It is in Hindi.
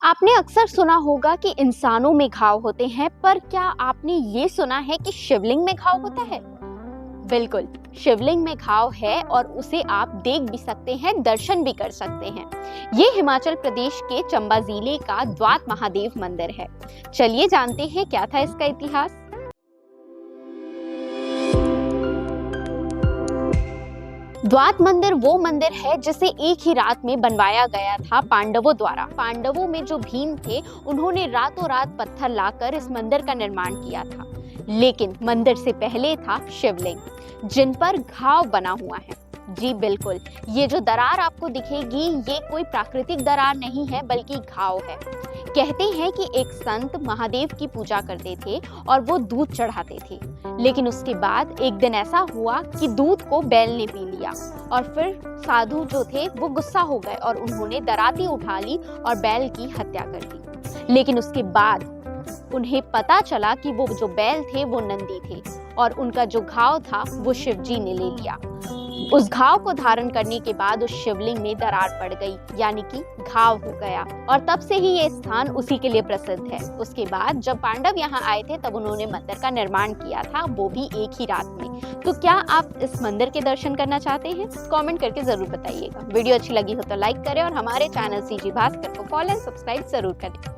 आपने अक्सर सुना होगा कि इंसानों में घाव होते हैं, पर क्या आपने ये सुना है कि शिवलिंग में घाव होता है? बिल्कुल, शिवलिंग में घाव है और उसे आप देख भी सकते हैं, दर्शन भी कर सकते हैं। ये हिमाचल प्रदेश के चंबा जिले का द्वात महादेव मंदिर है। चलिए जानते हैं क्या था इसका इतिहास। द्वात मंदिर वो मंदिर है जिसे एक ही रात में बनवाया गया था पांडवों द्वारा। पांडवों में जो भीम थे, उन्होंने रातों रात पत्थर लाकर इस मंदिर का निर्माण किया था। लेकिन मंदिर से पहले था शिवलिंग, जिन पर घाव बना हुआ है। जी बिल्कुल, ये जो दरार आपको दिखेगी, ये कोई प्राकृतिक दरार नहीं है, बल्कि घाव है। कहते हैं कि एक संत महादेव की पूजा करते थे और वो दूध चढ़ाते थे, लेकिन उसके बाद एक दिन ऐसा हुआ कि दूध को बैल ने पी लिया और फिर साधु जो थे वो गुस्सा हो गए और उन्होंने दराती उठा ली और बैल की हत्या कर दी। लेकिन उसके बाद उन्हें पता चला कि वो जो बैल थे वो नंदी थे और उनका जो घाव था वो शिव जी ने ले लिया। उस घाव को धारण करने के बाद उस शिवलिंग में दरार पड़ गई, यानी कि घाव हो गया, और तब से ही ये स्थान उसी के लिए प्रसिद्ध है। उसके बाद जब पांडव यहाँ आए थे तब उन्होंने मंदिर का निर्माण किया था, वो भी एक ही रात में। तो क्या आप इस मंदिर के दर्शन करना चाहते हैं? कमेंट करके जरूर बताइएगा। वीडियो अच्छी लगी हो तो लाइक करें और हमारे चैनल सीजी भास्कर को फॉलो एंड सब्सक्राइब जरूर करें।